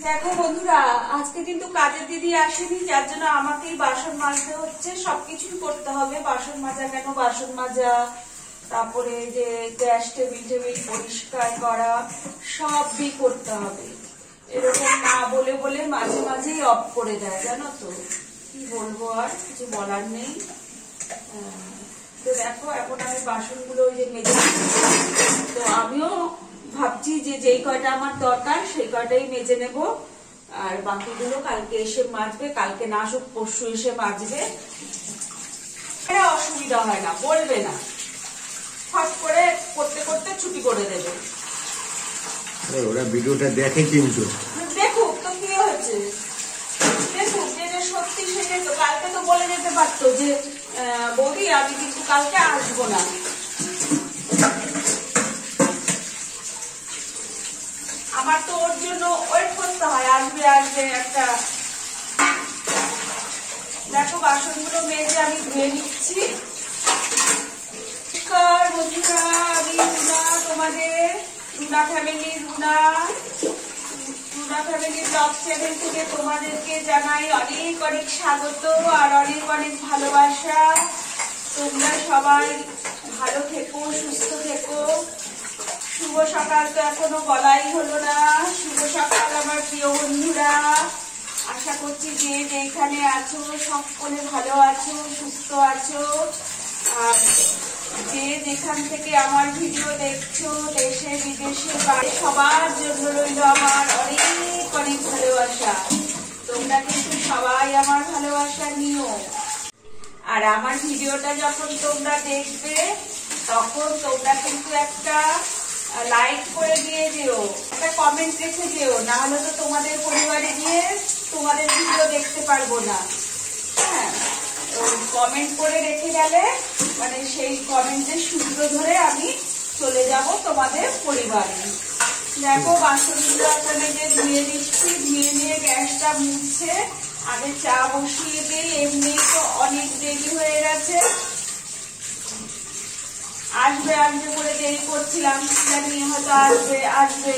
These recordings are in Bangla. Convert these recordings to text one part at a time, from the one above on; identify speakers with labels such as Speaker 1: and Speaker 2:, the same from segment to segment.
Speaker 1: দেখো বন্ধুরা, আজকে কিন্তু কাজের দিদি আসেনি, যার জন্য আমাকেই বাসন মাজতে হচ্ছে। সবকিছুই করতে হবে, বাসন মাজা কেন, বাসন মাজা, তারপরে যে গ্যাস টেবিল পরিষ্কার করা, সবই করতে হবে। এরকম না বলে বলে মাঝে মাঝেই অফ করে দেয়, জানো তো। কি বলবো, আর কিছু বলার নেই। তো দেখো এখন আমি বাসনগুলো ওই যে মেজে, তো আমিও ভাবছি যে যেই কয়টা আমার দরকার সেই কয়টাই মেজে নেব, আর বাকিগুলো কালকে এসে মাজবে। কালকে না আসুক, পরশু এসে মাজবে, অসুবিধা হয় না, বলবে না, ফট করে করতে করতে ছুটি করে দেবে।
Speaker 2: ওরা ভিডিওটা দেখে কিন্তু
Speaker 1: দেখুক তো, কি হয়েছে, দেখুক যেটা সত্যি সেটাই তো। কালকে তো বলে যেতে পারতো যে বৌদি আমি কিন্তু কালকে আসবো না। আমার তো ওর জন্য ওয়েট করতে হয়, আসবে আসবে একটা। দেখো বাসনগুলো মেজে আমি ধুয়ে নিচ্ছি। বন্ধুরা, আমি রুনা, তোমাদের রুনা ফ্যামিলির রুনা ফ্যামিলির ব্লগ চ্যানেল থেকে তোমাদেরকে জানাই অনেক অনেক স্বাগত আর অনেক অনেক ভালোবাসা। তোমরা সবাই ভালো থেকো, সুস্থ থেকো। শুভ সকাল তো এখনো বলাই হলো না। শুভ সকাল আমার প্রিয় বন্ধুরা, আশা করছি যে যেখানে আছো সকলে ভালো আছো, সুস্থ আছো। আর যে যেখান থেকে আমার ভিডিও দেখছো, দেশে বিদেশে বাইরে, সবার জন্য রইল আমার অনেক অনেক ভালোবাসা। তোমরা কিন্তু সবাই আমার ভালোবাসা নিও। আর আমার ভিডিওটা যখন তোমরা দেখবে তখন তোমরা কিন্তু একটা লাইক করে দিয়ে দিও, একটা কমেন্ট রেখে দিও, না হলে তো তোমাদের পরিবারে গিয়ে তোমাদের ভিডিও দেখতে পারবো না। হ্যাঁ, কমেন্ট করে রেখে গেলে মানে সেই কমেন্টের সূত্র ধরে আমি চলে যাব তোমাদের পরিবারে। দেখো বাসনগুলো ওখানে যে ধুয়ে দিচ্ছি, ধুয়ে নিয়ে গ্যাসটা মুছছে। আগে চা বসিয়ে দিই, এমনি তো অনেক দেরি হয়ে গেছে। আসবে আসবে করে দেরি করছিলাম, জানি হয়তো আসবে।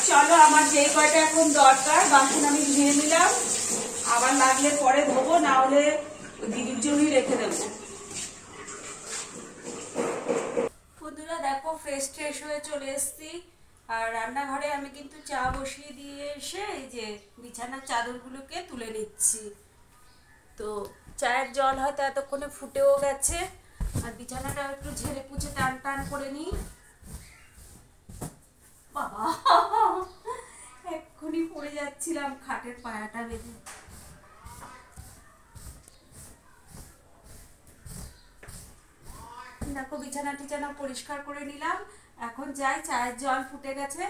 Speaker 1: চলো, আমার যে কয়টা এখন দরকার বাসন আমি ধুয়ে নিলাম, আবার লাগলে পরে ধোবো, না হলে দিদির জন্যই রেখে দেবো। বন্ধুরা দেখো, ফ্রেশ হয়ে চলে এসছি। আর রান্নাঘরে আমি কিন্তু চা বসিয়ে দিয়ে এসে এই যে বিছানার চাদরগুলোকে তুলে নিচ্ছি। তো চায়ের জল হয়তো এতক্ষণে ফুটেও গেছে, আর বিছানাটা একটু ঝেড়ে পুছে টান টান করে নিই। বাবা, এক্ষুনি পড়ে যাচ্ছিলাম খাটের পায়াটা বেঁধে। দেখো বিছানা পরিষ্কার করে নিলাম। এখন যাই, চায়ের জল ফুটে গেছে,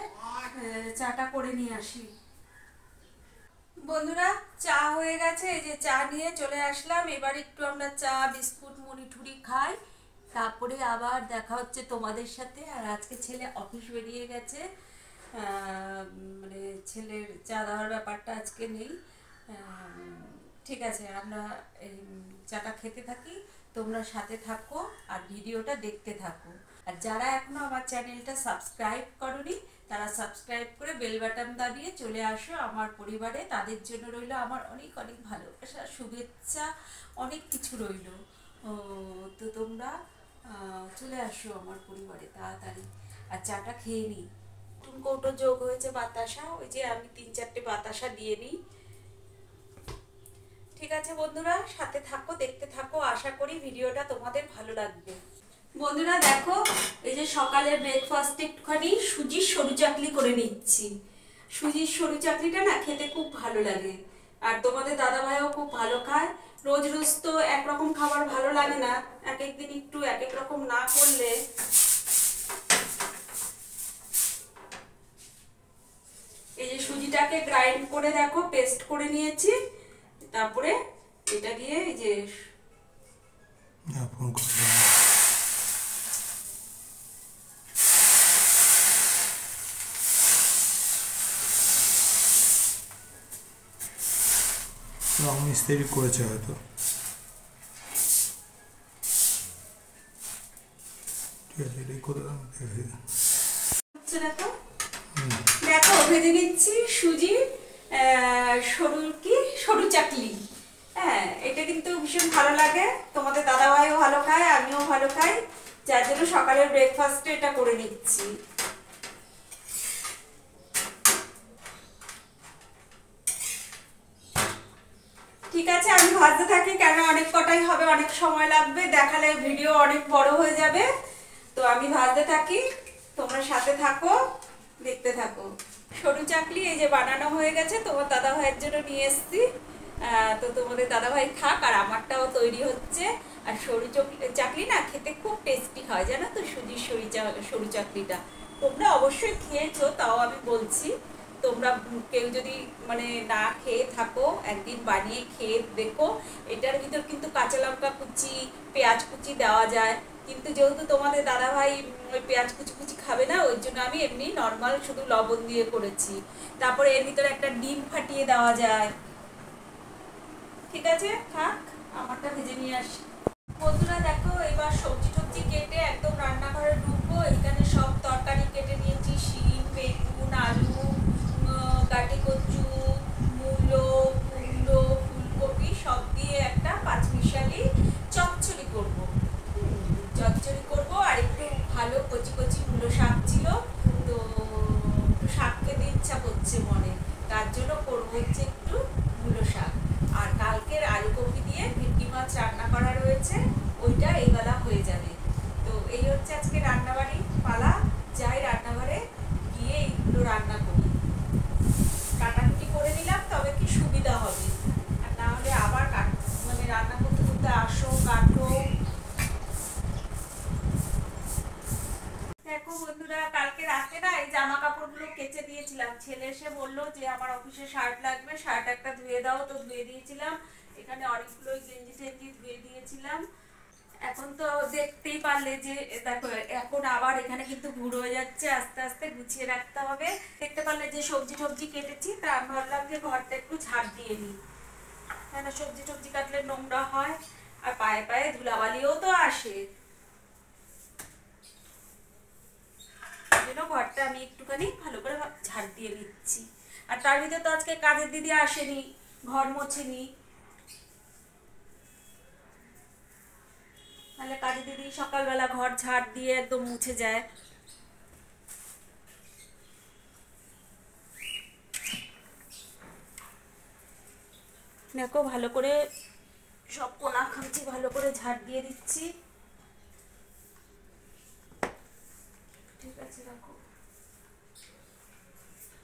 Speaker 1: চাটা করে নিয়ে আসি। বন্ধুরা, চা হয়ে গেছে, এই যে চা নিয়ে চলে আসলাম। এবার একটু আমরা চা বিস্কুট মুড়ি ঠুড়ি খাই, তারপরে আবার দেখা হচ্ছে তোমাদের সাথে। আর আজকে ছেলে অফিস বেরিয়ে গেছে, মানে ছেলের চা দেওয়ার ব্যাপারটা আজকে নেই। ঠিক আছে, আমরা এই চাটা খেতে থাকি, তোমরা সাথে থাকো আর ভিডিওটা দেখতে থাকো। আর যারা এখনো আমার চ্যানেলটা সাবস্ক্রাইব করোনি তারা সাবস্ক্রাইব করে বেল বাটন দাবিয়ে চলে আসো আমার পরিবারে। তাদের জন্য রইল আমার অনেক অনেক ভালোবাসা, শুভেচ্ছা, অনেক কিছু রইল। তো তোমরা চলে আসো আমার পরিবারে তাড়াতাড়ি। আর চাটা খেয়ে নিই। কৌটো যোগ হয়েছে বাতাসা, ওই যে আমি 3-4টে বাতাসা দিয়ে নিই। ঠিক আছে বন্ধুরা, সাথে থাকো, দেখতে থাকো, আশা করি ভিডিওটা তোমাদের ভালো লাগবে। বন্ধুরা দেখো, এই যে সকালের ব্রেকফাস্টে একটুখানি সুজির সরু চাকলি করে নিচ্ছি। সুজির সরু চাকলিটা না খেতে খুব ভালো লাগে, আর তোমাদের দাদা ভাইও খুব ভালো খায়। রোজ রোজ তো একরকম খাবার ভালো লাগে না, এক একদিন একটু এক এক রকম না করলে। এই যে সুজিটাকে গ্রাইন্ড করে দেখো পেস্ট করে নিয়েছি, তারপরে এটা দিয়ে এই যে
Speaker 2: রং মিস্ত্রি করেছে হয়তো।
Speaker 1: হচ্ছে দেখো দেখো ভেজে নিচ্ছি সুজি সরু চাকলি। হ্যাঁ, এটা কিন্তু ভীষণ ভালো লাগে, তোমাদের দাদাভাইও ভালো খায়, আমিও ভালো খাই, যার জন্য সকালের ব্রেকফাস্টে এটা করে নিচ্ছি। ঠিক আছে, আমি ভাজতে থাকি, কেন অনেক কটাই হবে, অনেক সময় লাগবে, দেখালে ভিডিও অনেক বড় হয়ে যাবে। তো আমি ভাজতে থাকি, তোমরা সাথে থাকো, দেখতে থাকো। সরু চাকলি এই যে বানানো হয়ে গেছে, তোমার দাদা ভাইয়ের জন্য নিয়ে এসেছি। তো তোমাদের দাদা ভাই খাক, আর আমারটাও তৈরি হচ্ছে। আর সরু চাকলি না খেতে খুব টেস্টি হয়, জানো তো, সুজির সরু চাকলিটা তোমরা অবশ্যই খেয়েছো, তাও আমি বলছি, তোমরা কেউ যদি মানে না খেয়ে থাকো, একদিন বানিয়ে খেয়ে দেখো। এটার ভিতর কিন্তু কাঁচা লঙ্কা কুচি, পেঁয়াজ কুচি দেওয়া যায়, কিন্তু যেহেতু তোমাদের দাদাভাই ওই পেঁয়াজ কুচি কুচি খাবে না, ওই জন্য আমি এমনি নর্মাল শুধু লবণ দিয়ে করেছি। তারপরে এর ভিতরে একটা ডিম ফাটিয়ে দেওয়া যায়। ঠিক আছে, থাক, আমারটা ভেজে নিয়ে আসি। বন্ধুরা দেখো, এবার সবজি টবজি কেটে একদম রান্নাঘরে ঢুকবো। এখানে সব তরকারি কেটে নিয়েছি, শিম, বেগুন, আলু, কাটি কচু, মূলো, কুমড়ো, ফুলকপি সব দিয়ে একটা পাঁচমিশালি চচ্চড়ি করবো। চচ্চড়ি করবো, আর একটু ভালো কচি কচি মূলো শাক ছিল, তো একটু শাক খেতে ইচ্ছা করছে মনে, তার জন্য করবো হচ্ছে একটু মূলো শাক। আর কালকের আলু কপি দিয়ে ভেটকি মাছ রান্না করা রয়েছে, ওইটা এইবেলা হয়ে যাবে। তো এই হচ্ছে আজকে রান্নাবাড়ি পালা, যাই রান্নাঘরে গিয়ে এইগুলো রান্না করি, কাটাকুটি করে নিলাম, তবে কি সুবিধা হবে, আর না হলে আবার মানে রান্না করতে করতে আসো কাটো। দেখো বন্ধুরা, কালকে রাতে না এই জামা কাপড়গুলো কেচে দিয়েছিলাম, ছেলে এসে বললো যে আমার অফিসে শার্ট লাগবে, শার্ট একটা ধুয়ে দাও, তো ধুয়ে দিয়েছিলাম। এখানে অনেকগুলো গেঞ্জি টেঞ্জি ধুয়ে দিয়েছিলাম। এখন তো দেখতেই পারলে যে দেখো, এখন আবার এখানে কিন্তু ভুল হয়ে যাচ্ছে, আস্তে আস্তে গুছিয়ে রাখতে হবে। দেখতে পারলে যে সবজি টবজি কেটেছি, তা আমি ভাবলাম যে ঘরটা একটু ঝাড় দিয়ে নিই, কেন সবজি টবজি কাটলে নোংরা হয়, আর পায়ে পায়ে ধুলাবালিও তো আসে, ঘরটা আমি একটুখানি ভালো করে ঝাড় দিয়ে নিচ্ছি। আর তার ভিতরে তো আজকে কাজের দিদি আসেনি, ঘর মোছেনি, তাহলে কাজের দিদি সকালবেলা ঘর ঝাড় দিয়ে একদম মুছে যায়। দেখো ভালো করে সব কোনা খামচি ভালো করে ঝাড় দিয়ে দিচ্ছি। ঠিক আছে, রাখো,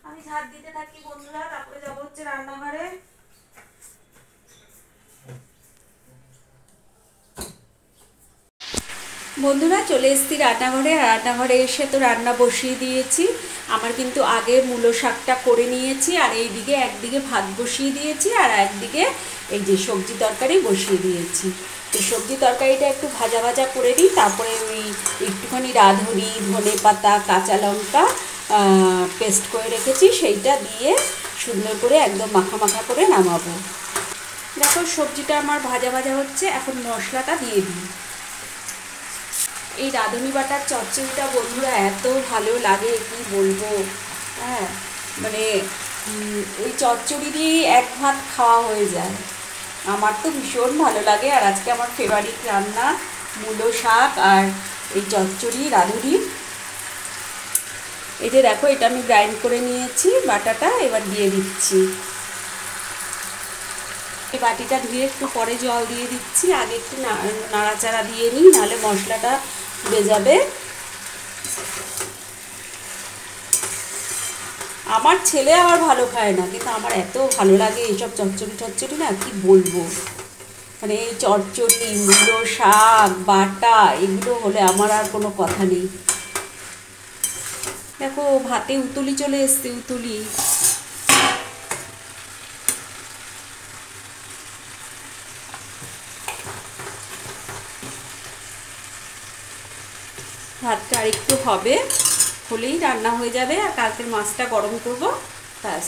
Speaker 1: আমি ঝাড় দিতে থাকি বন্ধুরা, তারপরে যাবো হচ্ছে রান্নাঘরে। বন্ধুরা চলে এসেছি রান্নাঘরে, আর রান্নাঘরে এসে তো রান্না বসিয়ে দিয়েছি। আমার কিন্তু আগে মূলো শাকটা করে নিয়েছি, আর এইদিকে একদিকে ভাত বসিয়ে দিয়েছি, আর একদিকে এই যে সবজি তরকারি বসিয়ে দিয়েছি। তো সবজি তরকারিটা একটু ভাজা ভাজা করে নিই, তারপরে ওই একটুখানি রাঁধুনি, ধনে পাতা, কাঁচা লঙ্কা পেস্ট করে রেখেছি, সেইটা দিয়ে সুন্দর করে একদম মাখা মাখা করে নামাবো। দেখো সবজিটা আমার ভাজা ভাজা হচ্ছে, এখন মশলাটা দিয়ে দিই। এই রাঁধুনি বাটার চচ্চড়িটা বন্ধুরা এত ভালো লাগে কি বলবো। হ্যাঁ, মানে ওই চচ্চড়ি দিয়ে এক ভাত খাওয়া হয়ে যায়, আমার তো ভীষণ ভালো লাগে। আর আজকে আমার ফেভারিট রান্না মূলো শাক আর এই চচ্চড়ি রাঁধুনি। এই যে দেখো, এটা আমি গ্রাইন্ড করে নিয়েছি বাটাটা, এবার দিয়ে দিচ্ছি। এই বাটিটা ধুয়ে একটু পরে জল দিয়ে দিচ্ছি, আগে একটু নাড়াচাড়া দিয়ে নিই, নাহলে মশলাটা পুড়ে যাবে। আমার ছেলে আবার ভালো খায় না, কিন্তু আমার এত ভালো লাগে এইসব চচ্চড়ি না, কি বলবো। মানে এই চচ্চড়ি, মূলো শাক, বাটা, এগুলো হলে আমার আর কোনো কথা নেই। দেখো ভাতে উতুলি চলে এসছে, উতুলি। ভাতটা আর একটু হবে, হলেই রান্না হয়ে যাবে, আর কালকের মাছটা গরম করবো, ব্যাস।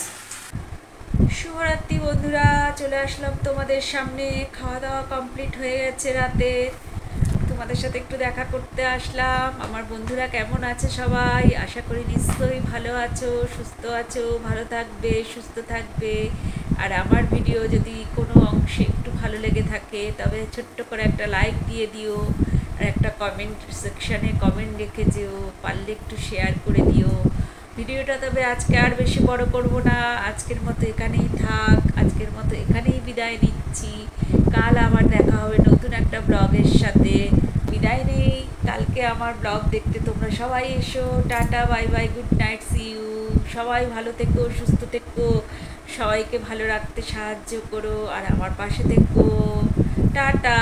Speaker 1: শুভরাত্রি বন্ধুরা, চলে আসলাম তোমাদের সামনে। খাওয়া দাওয়া কমপ্লিট হয়ে গেছে রাতে, তোমাদের
Speaker 3: তোমাদের সাথে একটু দেখা করতে আসলাম। আমার বন্ধুরা কেমন আছে সবাই? আশা করি নিশ্চয়ই ভালো আছো, সুস্থ আছো, ভালো থাকবে, সুস্থ থাকবে। আর আমার ভিডিও যদি কোনো অংশে একটু ভালো লেগে থাকে তবে ছোট্ট করে একটা লাইক দিয়ে দিও, আর একটা কমেন্ট সেকশানে কমেন্ট রেখে যেও, পারলে একটু শেয়ার করে দিও ভিডিওটা। তবে আজকে আর বেশি বড় করব না, আজকের মতো এখানেই থাক, আজকের মতো এখানেই বিদায় নিচ্ছি। কাল আবার দেখা হবে নতুন একটা ব্লগের সাথে। বিদায় নেই, কালকে আমার ব্লগ দেখতে তোমরা সবাই এসো। Tata, bye bye, good night, see you. সবাই ভালো থেকো, সুস্থ থেকো, সবাইকে ভালো রাখতে সাহায্য করো আর আমার পাশে থেকো। টাটা।